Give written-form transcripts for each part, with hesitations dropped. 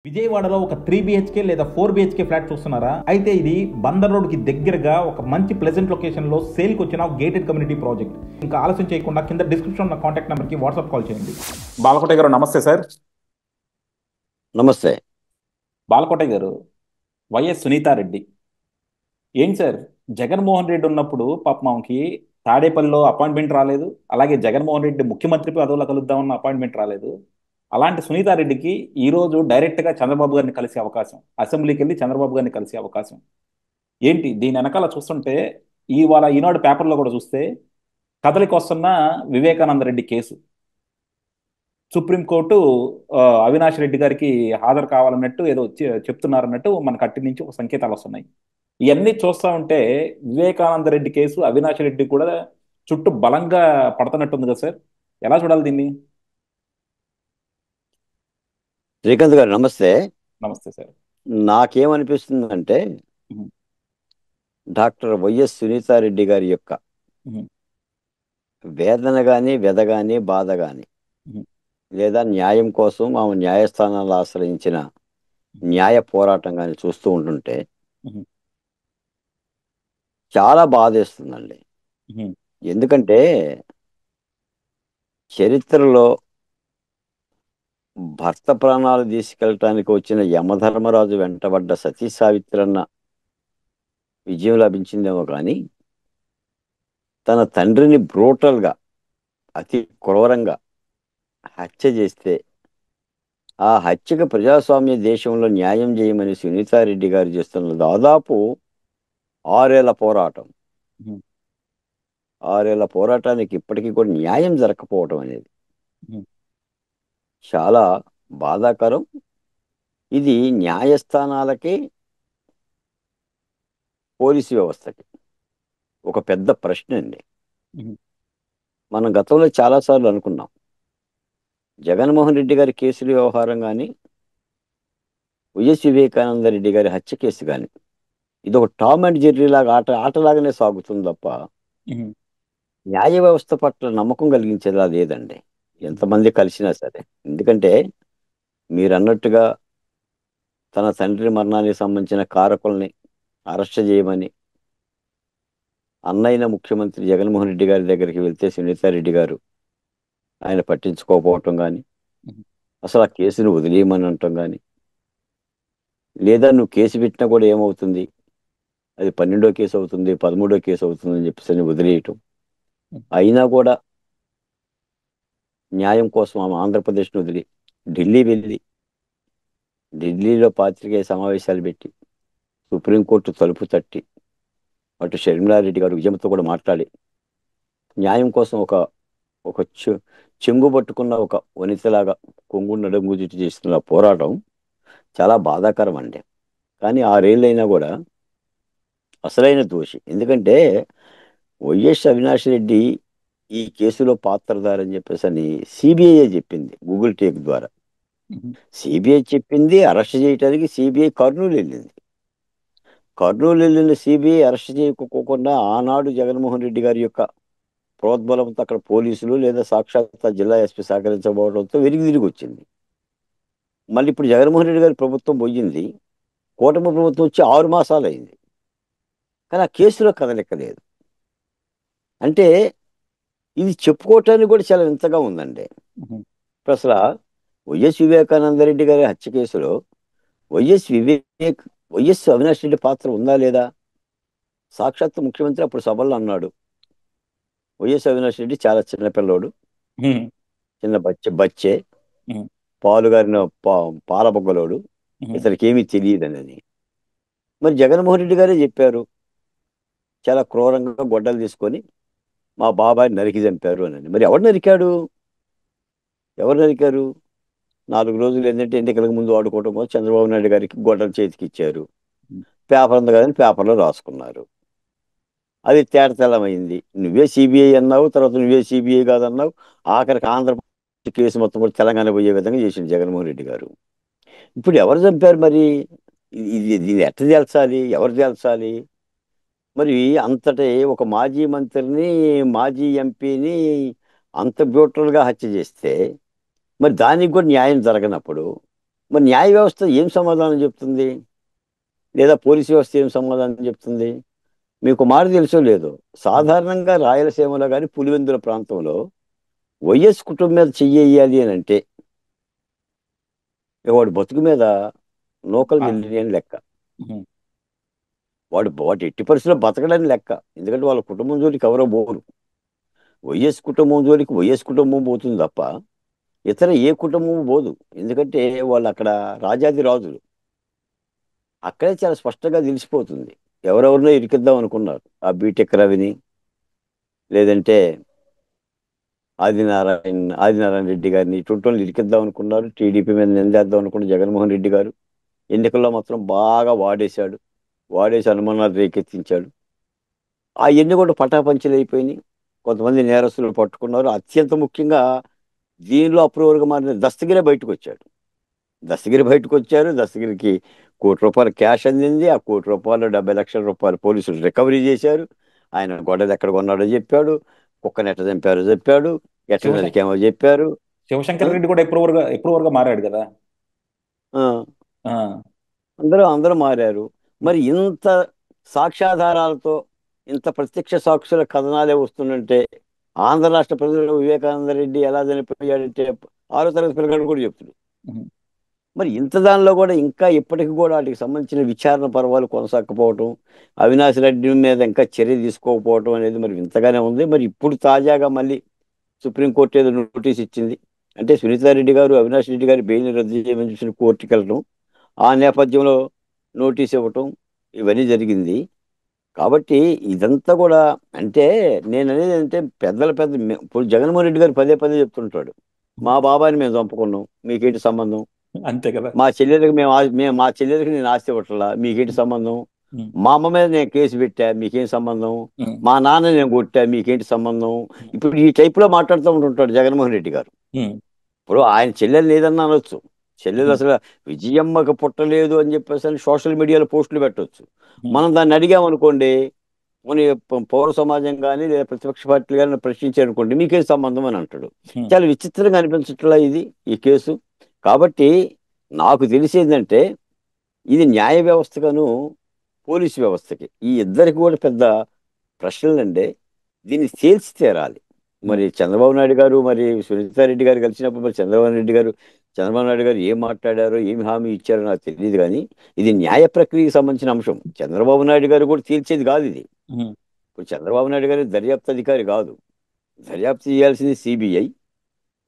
విజయవాడలో ఒక 3 BHK లేదా 4 BHK ఫ్లాట్ చూస్తున్నారా? అయితే ఇది బందర్ రోడ్ కి దగ్గరగా ఒక మంచి ప్లెజెంట్ లొకేషన్ లో సేల్ కి వచ్చిన గేటెడ్ కమ్యూనిటీ ప్రాజెక్ట్. ఇంకా ఆలస్యం చేయకుండా కింద డిస్క్రిప్షన్ ఉన్న కాంటాక్ట్ నెంబర్ కి వాట్సాప్ కాల్ చేయండి. బాలకోట గారు నమస్తే సార్. నమస్తే. బాలకోట గారు, వైఎస్ సునీతారెడ్డి ఏంటి సార్, జగన్మోహన్ రెడ్డి ఉన్నప్పుడు పాపం ఆమెకి తాడేపల్లిలో అపాయింట్మెంట్ రాలేదు. అలాగే జగన్మోహన్ రెడ్డి ముఖ్యమంత్రి పదవిలో కలుద్దామన్న అపాయింట్మెంట్ రాలేదు. అలాంటి సునీతారెడ్డికి ఈ రోజు డైరెక్ట్ గా చంద్రబాబు గారిని కలిసే అవకాశం, అసెంబ్లీకి వెళ్ళి చంద్రబాబు గారిని కలిసే అవకాశం ఏంటి? దీని వెనకాల చూస్తుంటే ఇవాళ ఈనాడు పేపర్లో కూడా చూస్తే కదలికి వస్తున్న వివేకానంద రెడ్డి కేసు, సుప్రీంకోర్టు అవినాష్ రెడ్డి గారికి హాజరు కావాలన్నట్టు ఏదో చెప్తున్నారన్నట్టు మనకు అట్టి నుంచి ఒక సంకేతాలు వస్తున్నాయి. ఇవన్నీ చూస్తా ఉంటే వివేకానంద రెడ్డి కేసు అవినాష్ రెడ్డి కూడా చుట్టూ బలంగా పడుతున్నట్టుంది కదా సార్, ఎలా చూడాలి దీన్ని? శ్రీకాంత్ గారు నమస్తే. నమస్తే సార్. నాకేమనిపిస్తుందంటే ఉహు, డాక్టర్ వైఎస్ సునీతారెడ్డి గారి యొక్క ఉహు, వేదన కానీ వ్యధ కానీ బాధ కానీ ఉహు, లేదా న్యాయం కోసం ఆమె న్యాయస్థానాలు ఆశ్రయించిన న్యాయ పోరాటం కానీ చూస్తూ ఉంటుంటే ఉహు, చాలా బాధేస్తుందండి. ఉహు, ఎందుకంటే చరిత్రలో భర్త ప్రాణాలు తీసుకెళ్ళటానికి వచ్చిన యమధర్మరాజు వెంటబడ్డ సతీ సావిత్రన్న విజయం లభించిందేమో కానీ తన తండ్రిని బ్రూటల్గా అతి క్రూరంగా హత్య చేస్తే ఆ హత్యకు ప్రజాస్వామ్య దేశంలో న్యాయం చేయమని సునీతారెడ్డి గారు చేస్తున్న దాదాపు 6 ఏళ్ల పోరాటం. ఉహు, 6 ఏళ్ల పోరాటానికి ఇప్పటికీ కూడా న్యాయం జరగకపోవడం అనేది ఉహు, చాలా బాధాకరం. ఇది న్యాయస్థానాలకి పోలీసు వ్యవస్థకి ఒక పెద్ద ప్రశ్న అండి. ఉహు, మనం గతంలో చాలాసార్లు అనుకున్నాం, జగన్మోహన్ రెడ్డి గారి కేసుల వ్యవహారం కానీ వైఎస్ వివేకానంద రెడ్డి గారి హత్య కేసు కానీ ఇది ఒక టామ్ అండ్ జెర్రీ లాగా ఆటలాగానే సాగుతుంది తప్ప ఉహు, న్యాయ వ్యవస్థ పట్ల నమ్మకం కలిగించేలా లేదండి, ఎంతమంది కలిసినా సరే. ఎందుకంటే మీరు అన్నట్టుగా తన తండ్రి మరణానికి సంబంధించిన కారకుల్ని అరెస్ట్ చేయమని అన్నైన ముఖ్యమంత్రి జగన్మోహన్ రెడ్డి గారి దగ్గరికి వెళ్తే సునీతారెడ్డి గారు ఆయన పట్టించుకోకపోవటం కానీ, ఉహు, అసలు ఆ కేసును వదిలేయమని అనటం కానీ, లేదా నువ్వు కేసు పెట్టినా కూడా ఏమవుతుంది, అది 12వ కేసు అవుతుంది, 13వ కేసు అవుతుంది అని చెప్పేసి అని వదిలేయటం. అయినా కూడా న్యాయం కోసం ఆమె ఆంధ్రప్రదేశ్ను వదిలి ఢిల్లీ వెళ్ళి ఢిల్లీలో పాత్రికేయ సమావేశాలు పెట్టి సుప్రీంకోర్టు తలుపు తట్టి అటు షర్మిలారెడ్డి గారు విజయంతో కూడా మాట్లాడి న్యాయం కోసం ఒక ఒక చెంగు పట్టుకున్న ఒక వనితలాగా కొంగు నడుము చుట్టూ చేస్తున్న పోరాటం చాలా బాధాకరం అండి. కానీ 6 ఏళ్ళైనా కూడా అసలైన దోషి, ఎందుకంటే వైఎస్ అవినాష్ రెడ్డి ఈ కేసులో పాత్రధారని చెప్పేసి అని సిబిఐ చెప్పింది గూగుల్ టేక్ ద్వారా. ఉహు, సిబిఐ చెప్పింది, అరెస్ట్ చేయడానికి సిబిఐ కర్నూలు వెళ్ళింది. కర్నూలు వెళ్ళిన సిబిఐ అరెస్ట్ చేయకపోకుండా ఆనాడు జగన్మోహన్ రెడ్డి గారి యొక్క ప్రోద్బలంతో అక్కడ పోలీసులు లేదా సాక్షాత్ జిల్లా ఎస్పీ సహకరించబోవడంతో వెలికి తిరిగి వచ్చింది. మళ్ళీ ఇప్పుడు జగన్మోహన్ రెడ్డి గారి ప్రభుత్వం పోయింది, కూటమి ప్రభుత్వం వచ్చి 6 మాసాలు అయింది, కానీ ఆ కేసులో కదలిక్కలేదు. అంటే ఇది చెప్పుకోవటానికి కూడా చాలా వింతగా ఉందండి. ఉహు, ఇప్పుడు అసలు వైఎస్ వివేకానంద రెడ్డి గారి హత్య కేసులో వైఎస్ వివేక్ వైఎస్ అవినాష్ రెడ్డి పాత్ర ఉందా లేదా? సాక్షాత్ ముఖ్యమంత్రి అప్పుడు సభల్లో అన్నాడు, వైఎస్ అవినాష్ రెడ్డి చాలా చిన్నపిల్లోడు, ఉహు, చిన్న బచ్చే, ఉహు, పాలుగారిన పాలబొగ్గలోడు, ఉహు, ఇతనికి ఏమీ తెలియదనని. మరి జగన్మోహన్ రెడ్డి గారే చెప్పారు, చాలా క్రూరంగా గొడ్డలు తీసుకొని మా బాబాయ్ నరికి చంపారు అని. మరి ఎవరు నరికాడు? ఎవరు నరికారు? 4 రోజులు ఏంటంటే ఎన్నికలకు ముందు వాడుకోవడం కోసం చంద్రబాబు నాయుడు గారికి గొడ్డలు చేతికి ఇచ్చారు. పేపర్ ఉంది కదని పేపర్లో రాసుకున్నారు. అది తేటతెల్లమైంది. నువ్వే సిబిఐ అన్నావు, తర్వాత నువ్వే సిబిఐ కాదన్నావు. ఆఖరికి ఆంధ్రప్రదేశ్ కేసు మొత్తం కూడా తెలంగాణ పోయే విధంగా చేసింది జగన్మోహన్ రెడ్డి గారు. ఇప్పుడు ఎవరు చంపారు మరి? దీన్ని ఎట్ట తేల్చాలి, ఎవరు తేల్చాలి? మరి అంతటి ఒక మాజీ మంత్రిని, మాజీ ఎంపీని అంత బ్యూటల్గా హత్య చేస్తే మరి దానికి కూడా న్యాయం జరగనప్పుడు మరి న్యాయ వ్యవస్థ ఏం సమాధానం చెప్తుంది? లేదా పోలీసు వ్యవస్థ ఏం సమాధానం చెప్తుంది? మీకు మాట తెలుసో లేదో, ఉమ్. సాధారణంగా రాయలసీమలో కానీ పులివెందుల ప్రాంతంలో వైఎస్ కుటుంబం మీద చెయ్యాలి అని అంటే ఇక వాడు బతుకు మీద నూకలు ఆ, చెల్లి అని లెక్క. ఉమ్, వాడు ఎట్టి పరిస్థితుల్లో బతకడని లెక్క. ఎందుకంటే వాళ్ళ కుటుంబం జోలికి ఎవరో పోరు. వైఎస్ కుటుంబం జోలికి వైఎస్ కుటుంబం పోతుంది తప్ప ఇతర ఏ కుటుంబం పోదు. ఎందుకంటే వాళ్ళు అక్కడ రాజాది రాజులు. అక్కడే చాలా స్పష్టంగా తెలిసిపోతుంది ఎవరెవరినో ఇరికిద్దాం అనుకున్నారు. ఆ బీటెక్ రవిని, లేదంటే ఆదినారాయణ రెడ్డి గారిని, ఇటువంటి ఇరికిద్దాం అనుకున్నారు. టీడీపీ మీద నిందేద్దాం అనుకున్న జగన్మోహన్ రెడ్డి గారు ఎన్నికల్లో మాత్రం బాగా వాడేశాడు. వాడేసి అనుమానాలు రేకెత్తించాడు. ఆ ఎన్ని కూడా పటాపంచలు అయిపోయినాయి. కొంతమంది నేరస్తులు పట్టుకున్నారు. అత్యంత ముఖ్యంగా దీనిలో అప్రూవర్గా మారిన దస్తగిరే బయటకు వచ్చాడు. దస్తగిరి బయటకు వచ్చారు. దస్తగిరికి ₹1,00,00,000 క్యాష్ అందింది. ఆ ₹1,00,00,000 ₹70,00,000 పోలీసులు రికవరీ చేశారు. ఆయన గొడ్డలు ఎక్కడ కొన్నాడో చెప్పాడు. కుక్కను ఎట్ట చంపారో చెప్పాడు. ఎట్ట శివశం నరికేమో చెప్పారు. ఆ? శివశంకర్ రెడ్డి కూడా ఎప్రూవర్గా మారాడు కదా. ఆ. ఆ, అందరూ మారారు. మరి ఇంత సాక్ష్యాధారాలతో, ఇంత ప్రత్యక్ష సాక్షుల కథనాలే వస్తుందంటే ఆంధ్ర రాష్ట్ర ప్రజలు వివేకానంద రెడ్డి ఎలా చనిపోయాడంటే 6వ తరగతి పిల్లగాడు కూడా చెప్తుంది. ఉమ్, మరి ఇంత దానిలో కూడా ఇంకా ఇప్పటికి కూడా వాటికి సంబంధించిన విచారణ పర్వాలు కొనసాగకపోవటం, అవినాష్ రెడ్డి మీద ఇంకా చర్య తీసుకోకపోవటం అనేది మరి వింతగానే ఉంది. మరి ఇప్పుడు తాజాగా మళ్ళీ సుప్రీంకోర్టు ఏదో నోటీస్ ఇచ్చింది. అంటే సునీతారెడ్డి గారు, అవినాష్ రెడ్డి గారి బెయిల్ రద్దు చేయమని చెప్పి కోర్టుకి వెళ్ళడం, ఆ నేపథ్యంలో నోటీస్ ఇవ్వటం, ఇవన్నీ జరిగింది. కాబట్టి ఇదంతా కూడా అంటే నేను అనేది అంటే ఇప్పుడు జగన్మోహన్ రెడ్డి గారు పదే పదే చెప్తుంటాడు, ఉమ్. మా బాబాయిని మేము చంపుకున్నాం, మీకేంటి సంబంధం? అంతే కదా. మా చెల్లెలకి నేను ఆస్తి ఇవ్వట్లా, మీకేంటి సంబంధం? ఉమ్, మా అమ్మ మీద నేను కేసు పెట్టా, మీకేం సంబంధం? ఉమ్, మా నాన్న నేను కొట్టా, మీకేంటి సంబంధం? ఉమ్, ఇప్పుడు ఈ టైపులో మాట్లాడుతూ ఉంటుంటాడు జగన్మోహన్ రెడ్డి గారు. ఉమ్, ఇప్పుడు ఆయన చెల్లెలు ఏదన్నా అనొచ్చు. చెల్లెలు ఉమ్, అసలు విజయమ్మకి పుట్టలేదు అని చెప్పేసి అని సోషల్ మీడియాలో పోస్టులు పెట్టవచ్చు. ఉమ్, మనం దాన్ని అడిగామనుకోండి, పోనీ పౌర సమాజం కానీ లేదా ప్రతిపక్ష పార్టీలు కానీ ప్రశ్నించారనుకోండి, మీకేం సంబంధం అని అంటాడు. ఉమ్, చాలా విచిత్రంగా అనిపించట్లా ఈ కేసు. కాబట్టి నాకు తెలిసేందంటే ఇది న్యాయ వ్యవస్థగాను పోలీసు వ్యవస్థకి ఈ ఇద్దరికి కూడా పెద్ద ప్రశ్నలండి. దీన్ని తేల్చి తీరాలి. ఉమ్, మరి చంద్రబాబు నాయుడు గారు మరి సునీతారెడ్డి గారు కలిసినప్పుడు మరి చంద్రబాబు నాయుడు గారు ఏం మాట్లాడారో ఏమి హామీ ఇచ్చారో నాకు తెలియదు. కానీ ఇది న్యాయ ప్రక్రియకి సంబంధించిన అంశం. చంద్రబాబు నాయుడు గారు కూడా తీర్చేది కాదు ఇది. ఉమ్, ఇప్పుడు చంద్రబాబు నాయుడు గారు దర్యాప్తు అధికారి కాదు. దర్యాప్తు చేయాల్సింది సిబిఐ.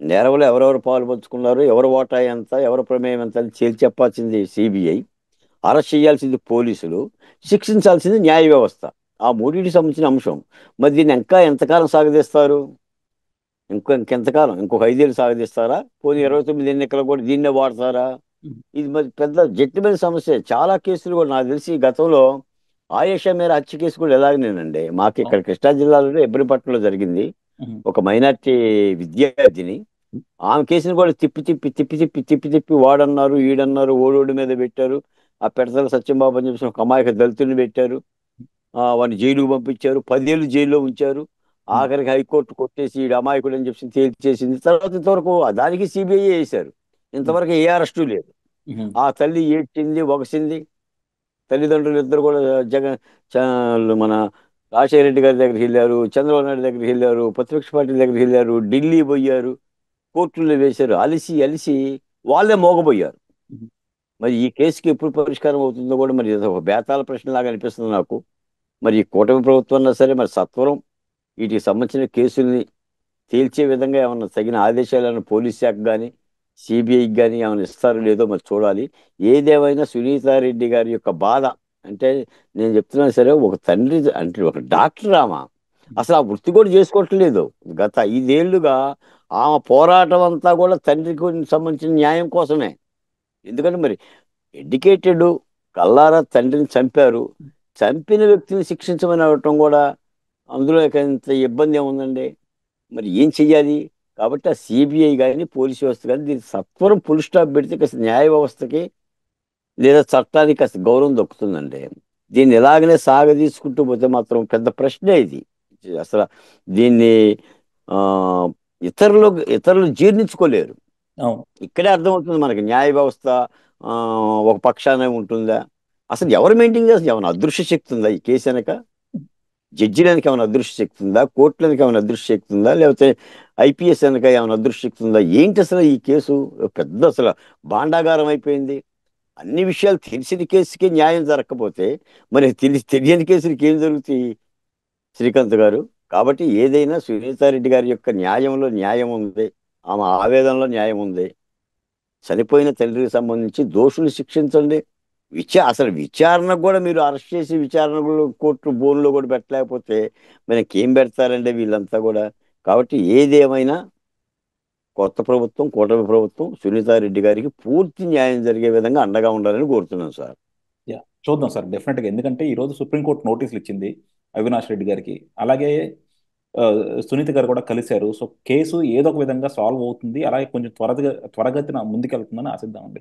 నేరంలో ఎవరెవరు పాలు పంచుకున్నారు, ఎవరు వాటా ఎంత, ఎవరి ప్రమేయం ఎంత అని చెప్పాల్సింది సిబిఐ. అరెస్ట్ చేయాల్సింది పోలీసులు, శిక్షించాల్సింది న్యాయ వ్యవస్థ. ఆ మూడింటికి సంబంధించిన అంశం. మరి దీన్ని ఇంకా ఎంతకాలం సాగదీస్తారు? ఇంకెంతకాలం? ఇంకొక 5 ఏళ్ళు సాగదీస్తారా? పోనీ ఉమ్, 29 ఎన్నికలు కూడా దీన్నే వాడతారా? ఉమ్, ఇది మరి పెద్ద జటిలమైన సమస్య. చాలా కేసులు కూడా నాకు తెలిసి గతంలో ఆయేషా మేర హత్య కేసు కూడా ఎలాగనేనండి. మాకు అవును. ఇక్కడ కృష్ణా జిల్లాలో ఎబ్రిపట్నంలో జరిగింది. ఉమ్, ఒక మైనార్టీ విద్యార్థిని, ఆమె కేసుని కూడా తిప్పి వాడన్నారు, ఈడన్నారు, ఓడోడి మీద పెట్టారు. ఆ పెడతల సత్యంబాబు అని చెప్పేసి ఒక అమాయక దళితుడిని పెట్టారు. వాడిని జైలుకు పంపించారు. 10 ఏళ్ళు జైల్లో ఉంచారు. ఉమ్, ఆఖరికి హైకోర్టు కొట్టేసి ఈడు అమాయకుడు అని చెప్పి తేల్చేసింది. తర్వాత ఇంతవరకు దానికి సిబిఐ వేశారు. ఉమ్, ఇంతవరకు ఏ అరెస్టు లేదు. ఉమ్, ఆ తల్లి ఏడ్చింది, వగసింది. తల్లిదండ్రులు ఇద్దరు కూడా జగన్ చ- మన రాజశేఖర రెడ్డి గారి దగ్గరికి వెళ్ళారు, చంద్రబాబు నాయుడు దగ్గరికి వెళ్ళారు, ప్రతిపక్ష పార్టీ దగ్గరికి వెళ్ళారు, ఢిల్లీ పోయారు, కోర్టుల్లో వేశారు. అలిసి అలిసి వాళ్ళే మోగబోయారు. ఉమ్, మరి ఈ కేసుకి ఎప్పుడు పరిష్కారం అవుతుందో కూడా మరి ఇది ఒక బేతాళ ప్రశ్నలాగా అనిపిస్తుంది నాకు. మరి ఈ కూటమి ప్రభుత్వం అన్నా సరే మరి సత్వరం వీటికి సంబంధించిన కేసుల్ని తేల్చే విధంగా ఏమన్నా తగిన ఆదేశాలను పోలీస్ శాఖ కానీ సిబిఐకి కానీ ఏమైనా ఇస్తారో లేదో మరి చూడాలి. ఏదేమైనా సునీతారెడ్డి గారి యొక్క బాధ అంటే నేను చెప్తున్నాను సరే, ఒక తండ్రి అంటే ఒక డాక్టర్ ఆమె అసలు ఆ వృత్తి కూడా చేసుకోవట్లేదు. గత 5 ఏళ్లుగా ఆమె పోరాటం అంతా కూడా తండ్రికి సంబంధించిన న్యాయం కోసమే. ఎందుకంటే మరి ఎడ్యుకేటెడ్, కల్లారా తండ్రిని చంపారు. చంపిన వ్యక్తిని శిక్షించమని అడగటం కూడా అందులో ఇంత ఇబ్బంది ఏముందండి? మరి ఏం చెయ్యాలి? కాబట్టి ఆ సిబిఐ కానీ పోలీస్ వ్యవస్థ కానీ దీనికి సత్వరం ఫుల్ స్టాప్ పెడితే కాస్త న్యాయ వ్యవస్థకి లేదా చట్టానికి కాస్త గౌరవం దక్కుతుందండి. దీన్ని ఎలాగనే సాగదీసుకుంటూ పోతే మాత్రం పెద్ద ప్రశ్నే ఇది. అసలు దీన్ని ఆ, ఇతరులు ఇతరులు జీర్ణించుకోలేరు. అవును. ఇక్కడే అర్థమవుతుంది మనకి న్యాయ వ్యవస్థ ఆ, ఒక పక్షానే ఉంటుందా? అసలు ఎవరు మెయింటైన్ చేస్తుంది? ఏమైనా అదృశ్య శక్తి ఉందా ఈ కేసు వెనక? జడ్జిలకి ఏమైనా అదృశ్య శక్తి ఉందా? కోర్టులకి ఏమైనా అదృశ్య శక్తి ఉందా? లేకపోతే ఐపీఎస్ వెనక ఏమైనా అదృశ్య శక్తి ఉందా? ఏంటి అసలు ఈ కేసు? పెద్ద అసలు భాండాగారం అయిపోయింది. అన్ని విషయాలు తెలిసిన కేసుకే న్యాయం జరగకపోతే మరి తెలియని కేసులకి ఏం జరుగుతాయి శ్రీకాంత్ గారు? కాబట్టి ఏదైనా సునీతారెడ్డి గారి యొక్క న్యాయంలో న్యాయం ఉంది, ఆమె ఆవేదనలో న్యాయం ఉంది. చనిపోయిన తండ్రికి సంబంధించి దోషులు శిక్షించండి. అసలు విచారణకు కూడా మీరు అరెస్ట్ చేసి విచారణలో కోర్టు బోన్లో కూడా పెట్టలేకపోతే మనకి ఏం పెడతారండి వీళ్ళంతా కూడా? కాబట్టి ఏదేమైనా కొత్త ప్రభుత్వం, కూటమి ప్రభుత్వం సునీతారెడ్డి గారికి పూర్తి న్యాయం జరిగే విధంగా అండగా ఉండాలని కోరుతున్నాను సార్. యా, చూద్దాం సార్ డెఫినెట్గా. ఎందుకంటే ఈ రోజు సుప్రీంకోర్టు నోటీసులు ఇచ్చింది అవినాష్ రెడ్డి గారికి. అలాగే ఆ, సునీత గారు కూడా కలిశారు. సో కేసు ఏదో ఒక విధంగా సాల్వ్ అవుతుంది, అలాగే కొంచెం త్వరగతిన ముందుకెళ్తుందని ఆశిద్దామండి.